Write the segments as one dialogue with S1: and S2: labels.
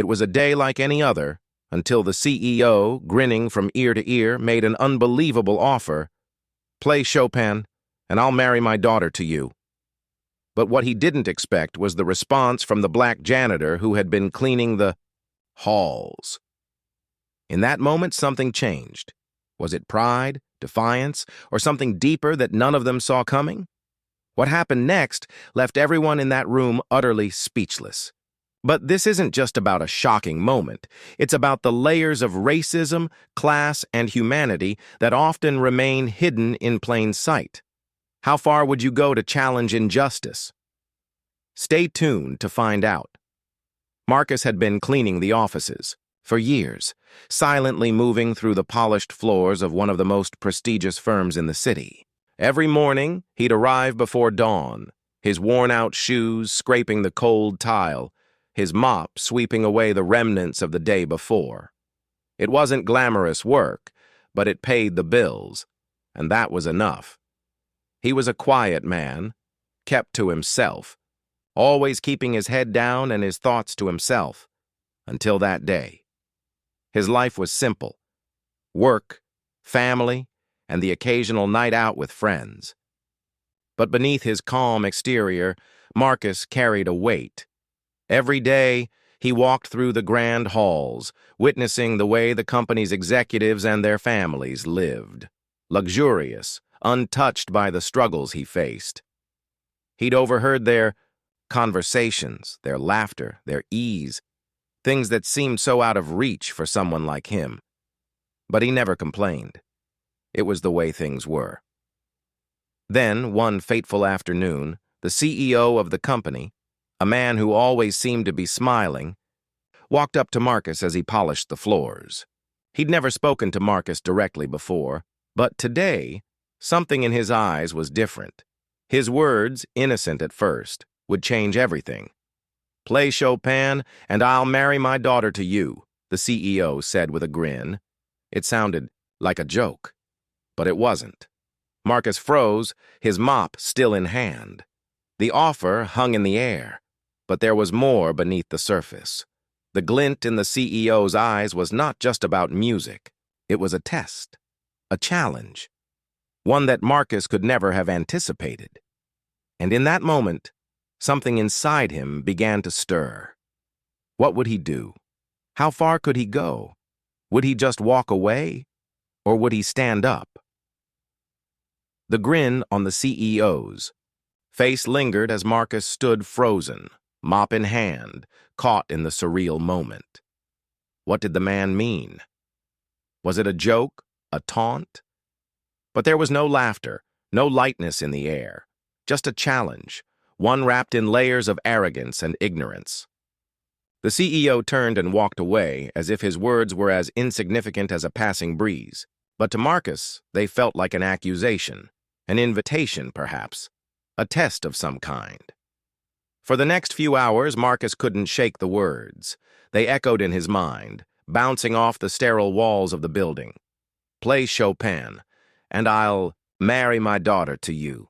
S1: It was a day like any other, until the CEO, grinning from ear to ear, made an unbelievable offer. "Play Chopin, and I'll marry my daughter to you." But what he didn't expect was the response from the black janitor who had been cleaning the halls. In that moment, something changed. Was it pride, defiance, or something deeper that none of them saw coming? What happened next left everyone in that room utterly speechless. But this isn't just about a shocking moment. It's about the layers of racism, class, and humanity that often remain hidden in plain sight. How far would you go to challenge injustice? Stay tuned to find out. Marcus had been cleaning the offices for years, silently moving through the polished floors of one of the most prestigious firms in the city. Every morning, he'd arrive before dawn, his worn-out shoes scraping the cold tile, his mop sweeping away the remnants of the day before. It wasn't glamorous work, but it paid the bills, and that was enough. He was a quiet man, kept to himself, always keeping his head down and his thoughts to himself, until that day. His life was simple: work, family, and the occasional night out with friends. But beneath his calm exterior, Marcus carried a weight. Every day, he walked through the grand halls, witnessing the way the company's executives and their families lived. Luxurious, untouched by the struggles he faced. He'd overheard their conversations, their laughter, their ease, things that seemed so out of reach for someone like him. But he never complained. It was the way things were. Then, one fateful afternoon, the CEO of the company, a man who always seemed to be smiling, walked up to Marcus as he polished the floors. He'd never spoken to Marcus directly before, but today, something in his eyes was different. His words, innocent at first, would change everything. "Play Chopin, and I'll marry my daughter to you," the CEO said with a grin. It sounded like a joke, but it wasn't. Marcus froze, his mop still in hand. The offer hung in the air, but there was more beneath the surface. The glint in the CEO's eyes was not just about music. It was a test, a challenge, one that Marcus could never have anticipated. And in that moment, something inside him began to stir. What would he do? How far could he go? Would he just walk away, or would he stand up? The grin on the CEO's face lingered as Marcus stood frozen, mop in hand, caught in the surreal moment. What did the man mean? Was it a joke, a taunt? But there was no laughter, no lightness in the air, just a challenge, one wrapped in layers of arrogance and ignorance. The CEO turned and walked away as if his words were as insignificant as a passing breeze. But to Marcus, they felt like an accusation, an invitation, perhaps, a test of some kind. For the next few hours, Marcus couldn't shake the words. They echoed in his mind, bouncing off the sterile walls of the building. "Play Chopin, and I'll marry my daughter to you."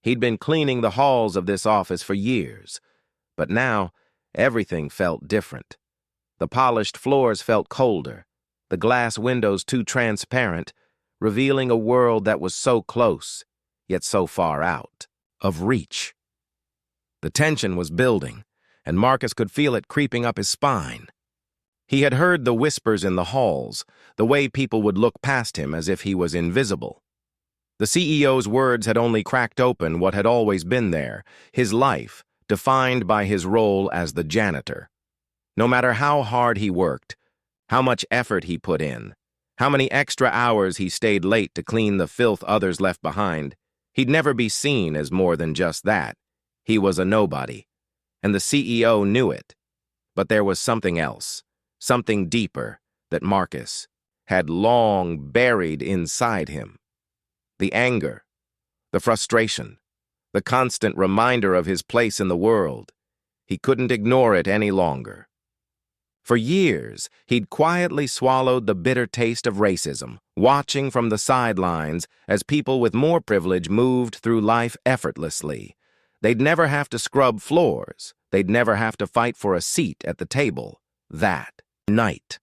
S1: He'd been cleaning the halls of this office for years, but now everything felt different. The polished floors felt colder, the glass windows too transparent, revealing a world that was so close, yet so far out of reach. The tension was building, and Marcus could feel it creeping up his spine. He had heard the whispers in the halls, the way people would look past him as if he was invisible. The CEO's words had only cracked open what had always been there, his life, defined by his role as the janitor. No matter how hard he worked, how much effort he put in, how many extra hours he stayed late to clean the filth others left behind, he'd never be seen as more than just that. He was a nobody, and the CEO knew it. But there was something else, something deeper, that Marcus had long buried inside him. The anger, the frustration, the constant reminder of his place in the world. He couldn't ignore it any longer. For years, he'd quietly swallowed the bitter taste of racism, watching from the sidelines as people with more privilege moved through life effortlessly. They'd never have to scrub floors. They'd never have to fight for a seat at the table. That night.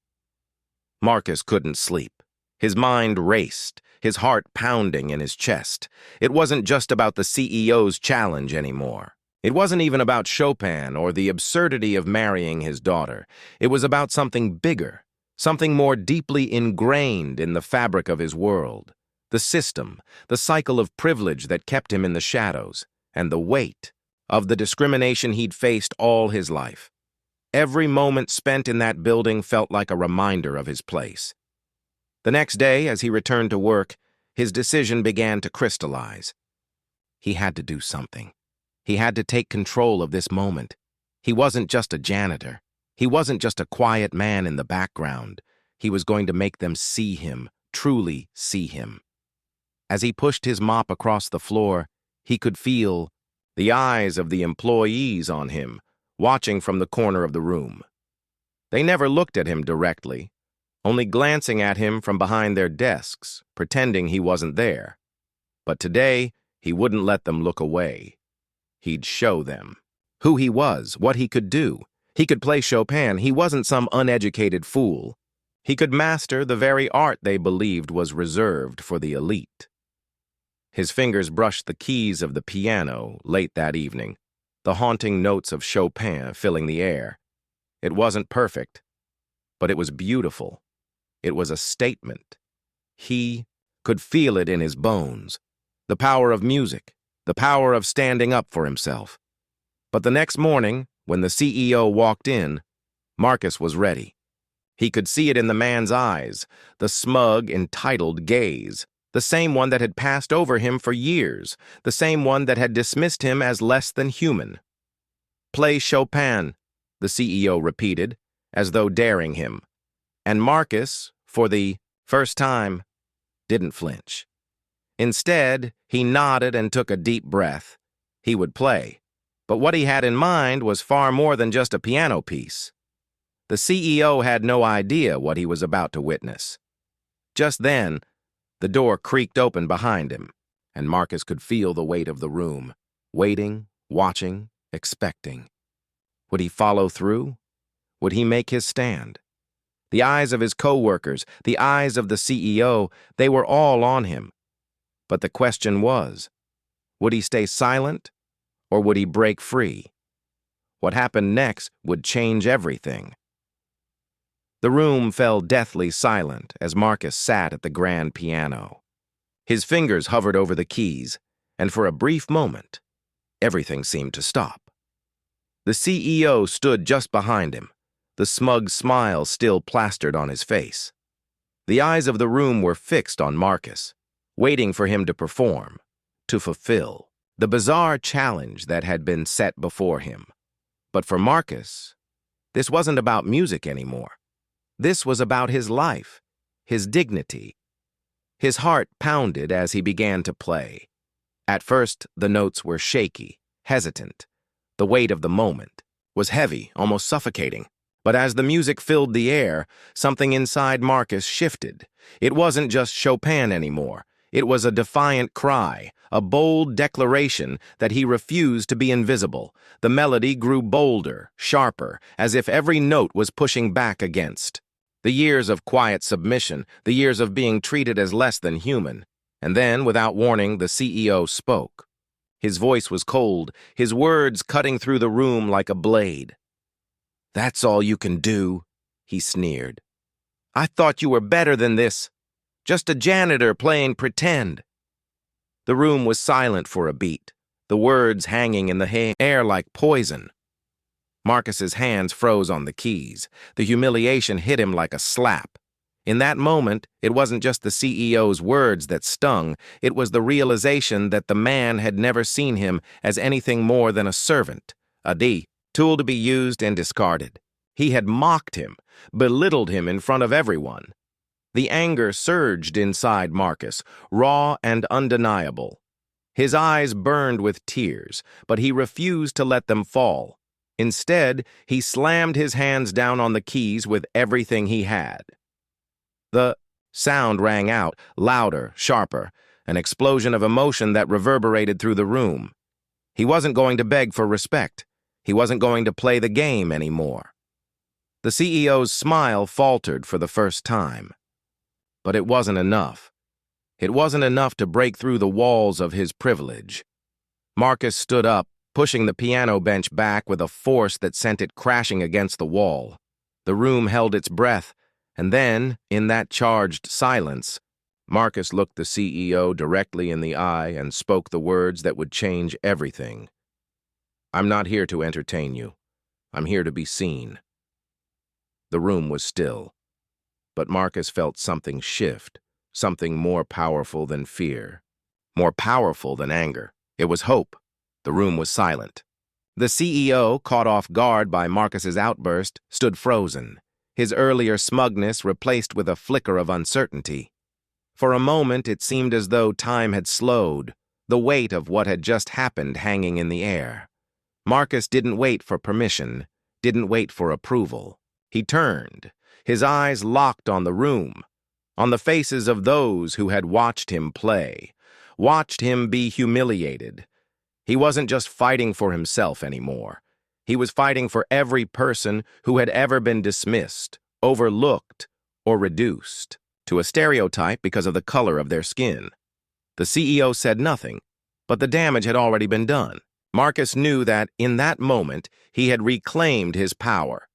S1: Marcus couldn't sleep. His mind raced, his heart pounding in his chest. It wasn't just about the CEO's challenge anymore. It wasn't even about Chopin or the absurdity of marrying his daughter. It was about something bigger, something more deeply ingrained in the fabric of his world. The system, the cycle of privilege that kept him in the shadows, and the weight of the discrimination he'd faced all his life. Every moment spent in that building felt like a reminder of his place. The next day, as he returned to work, his decision began to crystallize. He had to do something. He had to take control of this moment. He wasn't just a janitor. He wasn't just a quiet man in the background. He was going to make them see him, truly see him. As he pushed his mop across the floor, he could feel the eyes of the employees on him, watching from the corner of the room. They never looked at him directly, only glancing at him from behind their desks, pretending he wasn't there. But today, he wouldn't let them look away. He'd show them who he was, what he could do. He could play Chopin. He wasn't some uneducated fool. He could master the very art they believed was reserved for the elite. His fingers brushed the keys of the piano late that evening, the haunting notes of Chopin filling the air. It wasn't perfect, but it was beautiful. It was a statement. He could feel it in his bones. The power of music, the power of standing up for himself. But the next morning, when the CEO walked in, Marcus was ready. He could see it in the man's eyes, the smug, entitled gaze, the same one that had passed over him for years, the same one that had dismissed him as less than human. "Play Chopin," the CEO repeated, as though daring him. And Marcus, for the first time, didn't flinch. Instead, he nodded and took a deep breath. He would play. But what he had in mind was far more than just a piano piece. The CEO had no idea what he was about to witness. Just then, the door creaked open behind him, and Marcus could feel the weight of the room, waiting, watching, expecting. Would he follow through? Would he make his stand? The eyes of his co-workers, the eyes of the CEO, they were all on him. But the question was, would he stay silent, or would he break free? What happened next would change everything. The room fell deathly silent as Marcus sat at the grand piano. His fingers hovered over the keys, and for a brief moment, everything seemed to stop. The CEO stood just behind him, the smug smile still plastered on his face. The eyes of the room were fixed on Marcus, waiting for him to perform, to fulfill the bizarre challenge that had been set before him. But for Marcus, this wasn't about music anymore. This was about his life, his dignity. His heart pounded as he began to play. At first, the notes were shaky, hesitant. The weight of the moment was heavy, almost suffocating. But as the music filled the air, something inside Marcus shifted. It wasn't just Chopin anymore. It was a defiant cry, a bold declaration that he refused to be invisible. The melody grew bolder, sharper, as if every note was pushing back against the years of quiet submission, the years of being treated as less than human. And then, without warning, the CEO spoke. His voice was cold, his words cutting through the room like a blade. "That's all you can do," he sneered. "I thought you were better than this. Just a janitor playing pretend." The room was silent for a beat, the words hanging in the air like poison. Marcus's hands froze on the keys. The humiliation hit him like a slap. In that moment, it wasn't just the CEO's words that stung. It was the realization that the man had never seen him as anything more than a servant, a tool to be used and discarded. He had mocked him, belittled him in front of everyone. The anger surged inside Marcus, raw and undeniable. His eyes burned with tears, but he refused to let them fall. Instead, he slammed his hands down on the keys with everything he had. The sound rang out, louder, sharper, an explosion of emotion that reverberated through the room. He wasn't going to beg for respect. He wasn't going to play the game anymore. The CEO's smile faltered for the first time. But it wasn't enough. It wasn't enough to break through the walls of his privilege. Marcus stood up, pushing the piano bench back with a force that sent it crashing against the wall. The room held its breath, and then, in that charged silence, Marcus looked the CEO directly in the eye and spoke the words that would change everything. "I'm not here to entertain you. I'm here to be seen." The room was still, but Marcus felt something shift, something more powerful than fear, more powerful than anger. It was hope. The room was silent. The CEO, caught off guard by Marcus's outburst, stood frozen, his earlier smugness replaced with a flicker of uncertainty. For a moment, it seemed as though time had slowed, the weight of what had just happened hanging in the air. Marcus didn't wait for permission, didn't wait for approval. He turned, his eyes locked on the room, on the faces of those who had watched him play, watched him be humiliated. He wasn't just fighting for himself anymore. He was fighting for every person who had ever been dismissed, overlooked, or reduced to a stereotype because of the color of their skin. The CEO said nothing, but the damage had already been done. Marcus knew that, in that moment, he had reclaimed his power.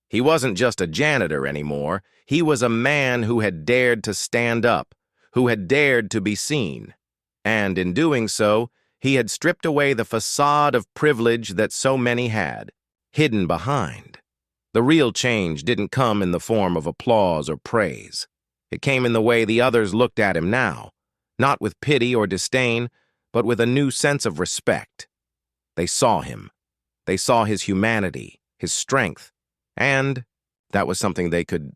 S1: He wasn't just a janitor anymore. He was a man who had dared to stand up, who had dared to be seen. And in doing so, he had stripped away the facade of privilege that so many had, hidden behind. The real change didn't come in the form of applause or praise. It came in the way the others looked at him now, not with pity or disdain, but with a new sense of respect. They saw him. They saw his humanity, his strength, and that was something they could